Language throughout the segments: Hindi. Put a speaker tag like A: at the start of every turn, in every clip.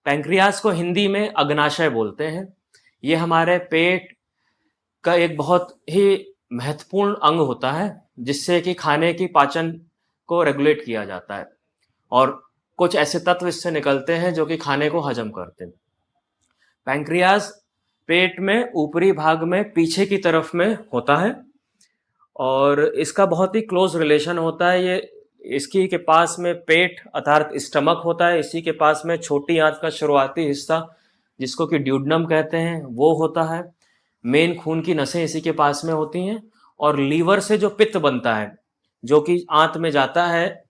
A: पैंक्रियाज को हिंदी में अग्नाशय बोलते हैं। ये हमारे पेट का एक बहुत ही महत्वपूर्ण अंग होता है, जिससे कि खाने की पाचन को रेगुलेट किया जाता है और कुछ ऐसे तत्व इससे निकलते हैं जो कि खाने को हजम करते हैं। पैंक्रियाज पेट में ऊपरी भाग में पीछे की तरफ में होता है और इसका बहुत ही क्लोज रिलेशन होता है। ये इसकी के पास में पेट अर्थात स्टमक होता है। इसी के पास में छोटी आंत का शुरुआती हिस्सा, जिसको कि ड्यूडनम कहते हैं, वो होता है। मेन खून की नसें इसी के पास में होती हैं और लीवर से जो पित्त बनता है, जो कि आंत में जाता है,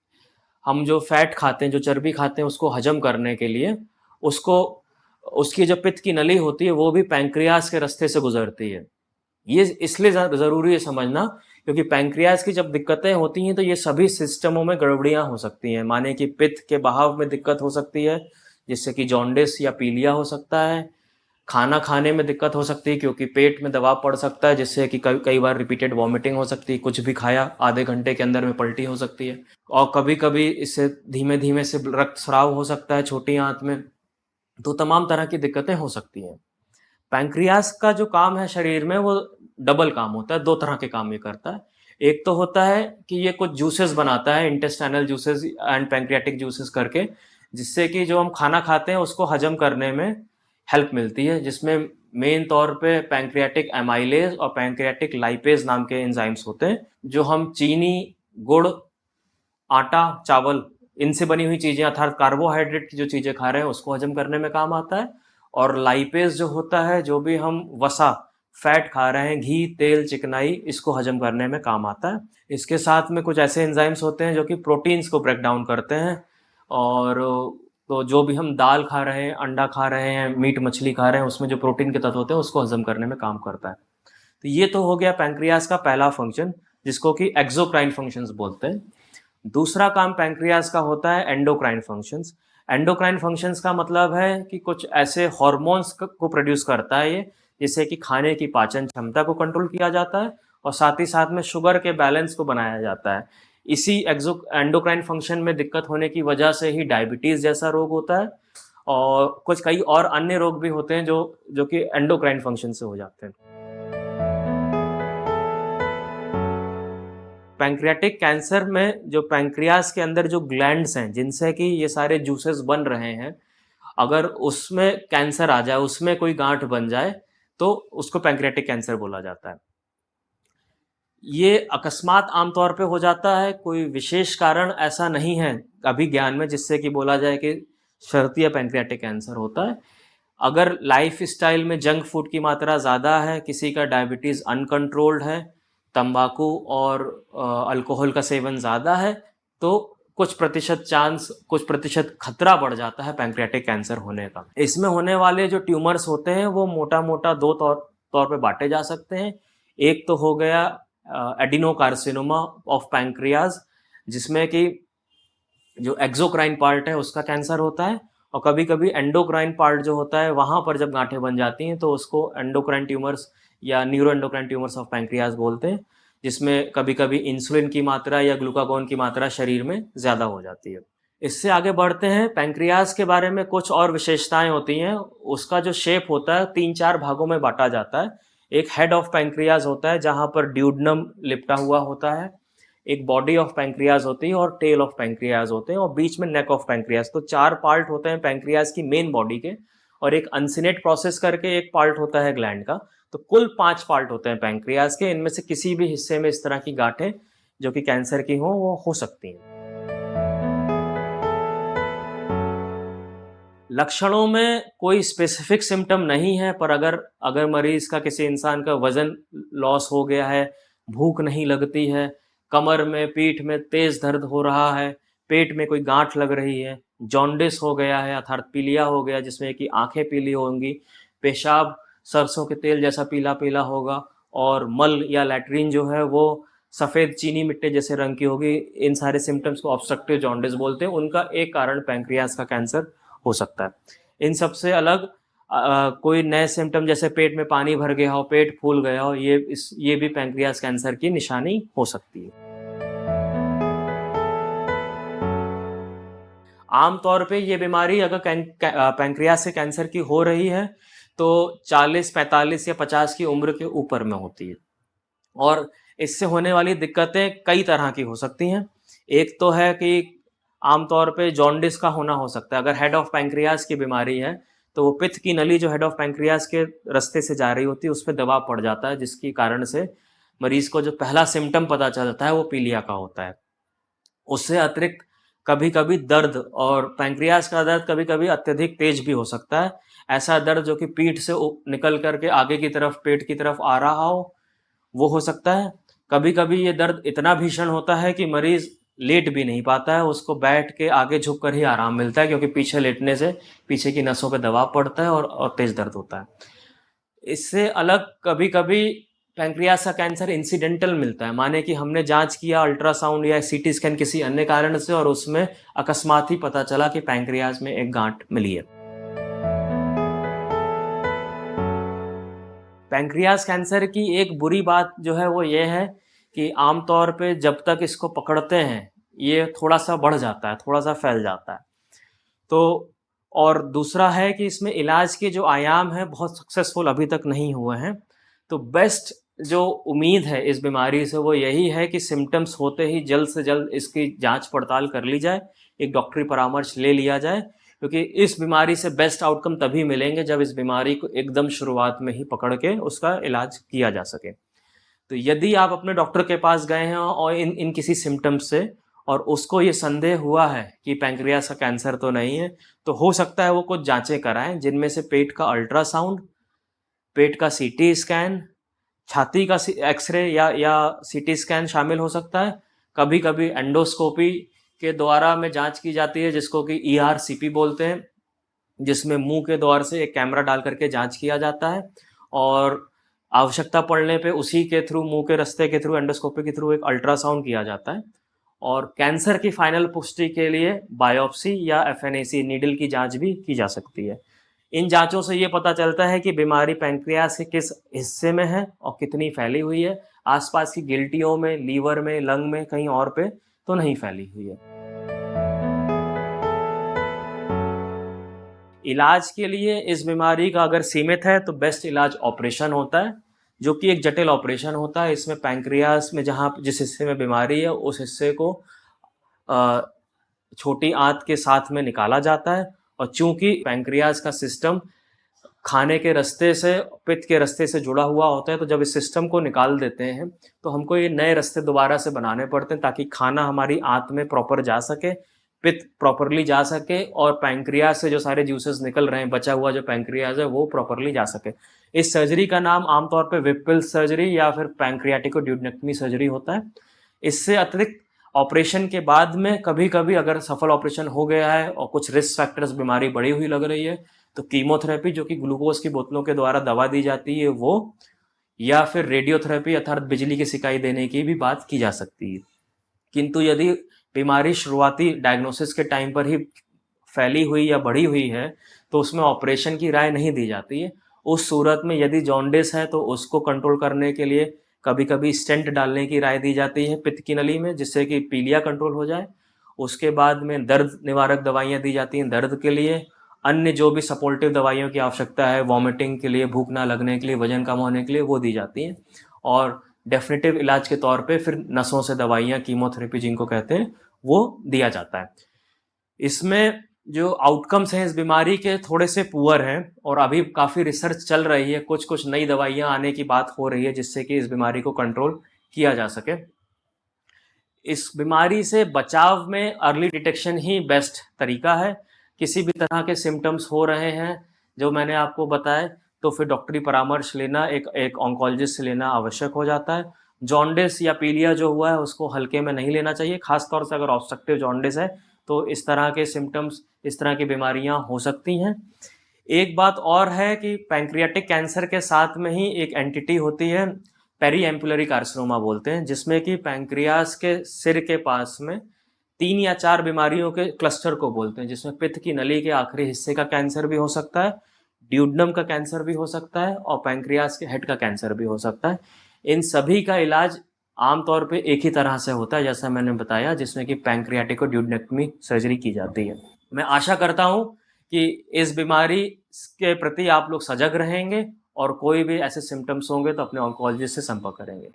A: हम जो फैट खाते हैं, जो चर्बी खाते हैं, उसको हजम करने के लिए, उसको उसकी जो पित्त की नली होती है वो भी पैंक्रियाज के रास्ते से गुजरती है। ये इसलिए ज़रूरी है समझना, क्योंकि पैंक्रियाज की जब दिक्कतें होती हैं तो ये सभी सिस्टमों में गड़बड़ियां हो सकती हैं। माने कि पित्त के बहाव में दिक्कत हो सकती है, जिससे कि जॉन्डिस या पीलिया हो सकता है। खाना खाने में दिक्कत हो सकती है, क्योंकि पेट में दबाव पड़ सकता है, जिससे कि कई बार रिपीटेड वॉमिटिंग हो सकती है। कुछ भी खाया आधे घंटे के अंदर में पलटी हो सकती है और कभी कभी इससे धीमे धीमे से रक्त स्राव हो सकता है छोटी आंत में। तो तमाम तरह की दिक्कतें हो सकती हैं। पैंक्रियाज का जो काम है शरीर में, वो डबल काम होता है। दो तरह के काम ये करता है। एक तो होता है कि ये कुछ जूसेस बनाता है, intestinal juices and pancreatic juices करके, जिससे कि जो हम खाना खाते हैं उसको हजम करने में हेल्प मिलती है, जिसमें मेन तौर पे पैंक्रियाटिक एमाइलेज और पैंक्रियाटिक लाइपेज नाम के एंजाइम्स होते हैं, जो हम चीनी, गुड़, आटा, चावल, इनसे बनी हुई चीजें अर्थात कार्बोहाइड्रेट की जो चीजें खा रहे हैं उसको हजम करने में काम आता है। और लाइपेज जो होता है, जो भी हम वसा, फैट खा रहे हैं, घी, तेल, चिकनाई, इसको हजम करने में काम आता है। इसके साथ में कुछ ऐसे एंजाइम्स होते हैं जो कि प्रोटीन्स को ब्रेक डाउन करते हैं। और तो जो भी हम दाल खा रहे हैं, अंडा खा रहे हैं, मीट मछली खा रहे हैं, उसमें जो प्रोटीन के तत्व होते हैं उसको हजम करने में काम करता है। तो ये तो हो गया पैंक्रियाज का पहला फंक्शन, जिसको कि एक्सोक्राइन फंक्शंस बोलते हैं। दूसरा काम पैंक्रियाज का होता है एंडोक्राइन फंक्शंस। एंडोक्राइन फंक्शंस का मतलब है कि कुछ ऐसे हॉर्मोन्स को प्रोड्यूस करता है ये, जिससे कि खाने की पाचन क्षमता को कंट्रोल किया जाता है और साथ ही साथ में शुगर के बैलेंस को बनाया जाता है। इसी एंडोक्राइन फंक्शन में दिक्कत होने की वजह से ही डायबिटीज जैसा रोग होता है और कुछ कई और अन्य रोग भी होते हैं जो जो कि एंडोक्राइन फंक्शन से हो जाते हैं। पैंक्रियाटिक कैंसर में जो पैंक्रियाज के अंदर जो ग्लैंड्स हैं, जिनसे कि ये सारे जूसेस बन रहे हैं, अगर उसमें कैंसर आ जाए, उसमें कोई गांठ बन जाए, तो उसको पैंक्रियाटिक कैंसर बोला जाता है। ये अकस्मात आमतौर पे हो जाता है, कोई विशेष कारण ऐसा नहीं है अभी ज्ञान में जिससे कि बोला जाए कि शर्तिया पैंक्रियाटिक कैंसर होता है। अगर लाइफ स्टाइल में जंक फूड की मात्रा ज़्यादा है, किसी का डायबिटीज़ अनकंट्रोल्ड है, तंबाकू और अल्कोहल का सेवन ज़्यादा है, तो कुछ प्रतिशत खतरा बढ़ जाता है पैंक्रियाटिक कैंसर होने का। इसमें होने वाले जो ट्यूमर्स होते हैं वो मोटा मोटा दो तौर पे बांटे जा सकते हैं। एक तो हो गया एडिनोकार्सिनोमा ऑफ पैंक्रियाज, जिसमें कि जो एक्सोक्राइन पार्ट है उसका कैंसर होता है, और कभी कभी एंडोक्राइन पार्ट जो होता है वहां पर जब गांठें बन जाती हैं तो उसको एंडोक्राइन ट्यूमर्स या neuro endocrine tumours of pancreas बोलते हैं, जिसमें कभी कभी इंसुलिन की मात्रा या ग्लूकागोन की मात्रा शरीर में ज़्यादा हो जाती है। इससे आगे बढ़ते हैं। पैंक्रियाज के बारे में कुछ और विशेषताएं होती हैं। उसका जो शेप होता है 3-4 भागों में बांटा जाता है। एक हेड ऑफ पैंक्रियाज होता है जहां पर ड्यूडनम लिपटा हुआ होता है, एक बॉडी ऑफ पैंक्रियाज होती है और टेल ऑफ पैंक्रियाज होते हैं, और बीच में नेक ऑफ पैंक्रियाज। तो 4 पार्ट होते हैं पैंक्रियाज की मेन बॉडी के, और एक अनसिनेट प्रोसेस करके एक पार्ट होता है ग्लैंड का। तो कुल 5 पार्ट होते हैं पैंक्रियाज के। इनमें से किसी भी हिस्से में इस तरह की गांठें जो कि कैंसर की हो, वो हो सकती हैं। लक्षणों में कोई स्पेसिफिक सिम्टम नहीं है, पर अगर अगर मरीज का, किसी इंसान का वजन लॉस हो गया है, भूख नहीं लगती है, कमर में, पीठ में तेज दर्द हो रहा है, पेट में कोई गांठ लग रही है, जॉन्डिस हो गया है अर्थात पीलिया हो गया जिसमें कि आंखें पीली होंगी, पेशाब सरसों के तेल जैसा पीला पीला होगा, और मल या लैट्रिन जो है वो सफ़ेद चीनी मिट्टी जैसे रंग की होगी, इन सारे सिम्टम्स को ऑब्स्ट्रक्टिव जॉन्डिस बोलते हैं। उनका एक कारण पैंक्रियाज का कैंसर हो सकता है। इन सबसे अलग कोई नए सिम्टम जैसे पेट में पानी भर गया हो, पेट फूल गया हो, ये भी पैंक्रियाज कैंसर की निशानी हो सकती है। आम तौर पे ये बीमारी अगर पैंक्रियास से कैंसर की हो रही है तो 40, 45 या 50 की उम्र के ऊपर में होती है। और इससे होने वाली दिक्कतें कई तरह की हो सकती हैं। एक तो है कि आमतौर पे जॉन्डिस का होना हो सकता है। अगर हेड ऑफ पैंक्रियास की बीमारी है तो वो पित्त की नली जो हेड ऑफ पैंक्रियास के रास्ते से जा रही होती है उस पर दबाव पड़ जाता है, जिसकी कारण से मरीज को जो पहला सिम्टम पता चलता है वो पीलिया का होता है। उससे अतिरिक्त कभी कभी दर्द, और पैंक्रियास का दर्द कभी कभी अत्यधिक तेज भी हो सकता है। ऐसा दर्द जो कि पीठ से निकल करके आगे की तरफ, पेट की तरफ आ रहा हो, वो हो सकता है। कभी कभी ये दर्द इतना भीषण होता है कि मरीज लेट भी नहीं पाता है, उसको बैठ के आगे झुक कर ही आराम मिलता है, क्योंकि पीछे लेटने से पीछे की नसों पे दबाव पड़ता है और तेज दर्द होता है। इससे अलग कभी कभी पैंक्रियास का कैंसर इंसिडेंटल मिलता है, माने कि हमने जांच किया अल्ट्रासाउंड या सीटी स्कैन किसी अन्य कारण से और उसमें अकस्मात ही पता चला कि पैंक्रियास में एक गांठ मिली है। पैंक्रियास कैंसर की एक बुरी बात जो है वो ये है कि आमतौर पे जब तक इसको पकड़ते हैं ये थोड़ा सा बढ़ जाता है, थोड़ा सा फैल जाता है। तो और दूसरा है कि इसमें इलाज के जो आयाम हैं बहुत सक्सेसफुल अभी तक नहीं हुए हैं। तो बेस्ट जो उम्मीद है इस बीमारी से वो यही है कि सिम्टम्स होते ही जल्द से जल्द इसकी जांच पड़ताल कर ली जाए, एक डॉक्टरी परामर्श ले लिया जाए, क्योंकि इस बीमारी से बेस्ट आउटकम तभी मिलेंगे जब इस बीमारी को एकदम शुरुआत में ही पकड़ के उसका इलाज किया जा सके। तो यदि आप अपने डॉक्टर के पास गए हैं और इन इन किसी सिम्टम्स से और उसको ये संदेह हुआ है कि पैंक्रियास का कैंसर तो नहीं है, तो हो सकता है वो कुछ जांचें कराएं, जिनमें से पेट का अल्ट्रासाउंड, पेट का सीटी स्कैन, छाती का एक्सरे या सीटी स्कैन शामिल हो सकता है। कभी कभी एंडोस्कोपी के द्वारा में जांच की जाती है, जिसको कि ERCP बोलते हैं, जिसमें मुंह के द्वार से एक कैमरा डाल करके जांच किया जाता है और आवश्यकता पड़ने पे उसी के थ्रू, मुंह के रास्ते के थ्रू, एंडोस्कोपी के थ्रू एक अल्ट्रासाउंड किया जाता है। और कैंसर की फाइनल पुष्टि के लिए बायोप्सी या FNAC नीडल की जांच भी की जा सकती है। इन जांचों से ये पता चलता है कि बीमारी पैंक्रियास के किस हिस्से में है और कितनी फैली हुई है। आसपास की गिल्टियों में, लीवर में, लंग में, कहीं और पे तो नहीं फैली हुई है। इलाज के लिए इस बीमारी का अगर सीमित है तो बेस्ट इलाज ऑपरेशन होता है, जो कि एक जटिल ऑपरेशन होता है। इसमें पैंक्रियास में जहाँ जिस हिस्से में बीमारी है उस हिस्से को छोटी आंत के साथ में निकाला जाता है। और चूंकि पैंक्रियास का सिस्टम खाने के रास्ते से, पित्त के रास्ते से जुड़ा हुआ होता है, तो जब इस सिस्टम को निकाल देते हैं तो हमको ये नए रास्ते दोबारा से बनाने पड़ते हैं ताकि खाना हमारी आंत में प्रॉपर जा सके, पित्त प्रॉपरली जा सके और पैंक्रियास से जो सारे जूसेस निकल रहे हैं, बचा हुआ जो पैंक्रियास है, वो प्रॉपरली जा सके। इस सर्जरी का नाम आमतौर पर विप्पिल सर्जरी या फिर पैंक्रियाटिकोड्यूडेक्टमी सर्जरी होता है। इससे अतिरिक्त ऑपरेशन के बाद में कभी कभी अगर सफल ऑपरेशन हो गया है और कुछ रिस्क फैक्टर्स, बीमारी बढ़ी हुई लग रही है, तो कीमोथेरेपी जो कि ग्लूकोज की बोतलों के द्वारा दवा दी जाती है वो, या फिर रेडियोथेरेपी अर्थात बिजली की सिकाई देने की भी बात की जा सकती है। किंतु यदि बीमारी शुरुआती डायग्नोसिस के टाइम पर ही फैली हुई या बढ़ी हुई है तो उसमें ऑपरेशन की राय नहीं दी जाती है। उस सूरत में यदि जॉन्डिस है तो उसको कंट्रोल करने के लिए कभी कभी स्टेंट डालने की राय दी जाती है पित्त की नली में, जिससे कि पीलिया कंट्रोल हो जाए। उसके बाद में दर्द निवारक दवाइयाँ दी जाती हैं दर्द के लिए। अन्य जो भी सपोर्टिव दवाइयों की आवश्यकता है, वॉमिटिंग के लिए, भूख ना लगने के लिए, वजन कम होने के लिए, वो दी जाती हैं। और डेफिनेटिव इलाज के तौर पे फिर नसों से दवाइयाँ, कीमोथेरेपी जिनको कहते हैं, वो दिया जाता है। इसमें जो आउटकम्स हैं इस बीमारी के थोड़े से पुअर हैं और अभी काफ़ी रिसर्च चल रही है, कुछ कुछ नई दवाइयाँ आने की बात हो रही है जिससे कि इस बीमारी को कंट्रोल किया जा सके। इस बीमारी से बचाव में अर्ली डिटेक्शन ही बेस्ट तरीका है। किसी भी तरह के सिम्टम्स हो रहे हैं जो मैंने आपको बताए तो फिर डॉक्टरी परामर्श लेना, एक ऑन्कोलॉजिस्ट से लेना आवश्यक हो जाता है। जॉन्डिस या पीलिया जो हुआ है उसको हल्के में नहीं लेना चाहिए, खासतौर से अगर ऑब्स्ट्रक्टिव जॉन्डिस है तो इस तरह के सिम्टम्स, इस तरह की बीमारियां हो सकती हैं। एक बात और है कि पैंक्रियाटिक कैंसर के साथ में ही एक एंटिटी होती है, पेरी एम्पुलरी कार्सिनोमा बोलते हैं, जिसमें कि पैंक्रियास के सिर के पास में 3 या 4 बीमारियों के क्लस्टर को बोलते हैं, जिसमें पित्त की नली के आखिरी हिस्से का कैंसर भी हो सकता है, ड्यूडनम का कैंसर भी हो सकता है और पैंक्रियास के हेड का कैंसर भी हो सकता है। इन सभी का इलाज आमतौर पे एक ही तरह से होता है जैसा मैंने बताया, जिसमें कि पैंक्रियाटिकोड्यूडेक्टमी सर्जरी की जाती है। मैं आशा करता हूँ कि इस बीमारी के प्रति आप लोग सजग रहेंगे और कोई भी ऐसे सिम्पटम्स होंगे तो अपने ऑन्कोलॉजिस्ट से संपर्क करेंगे।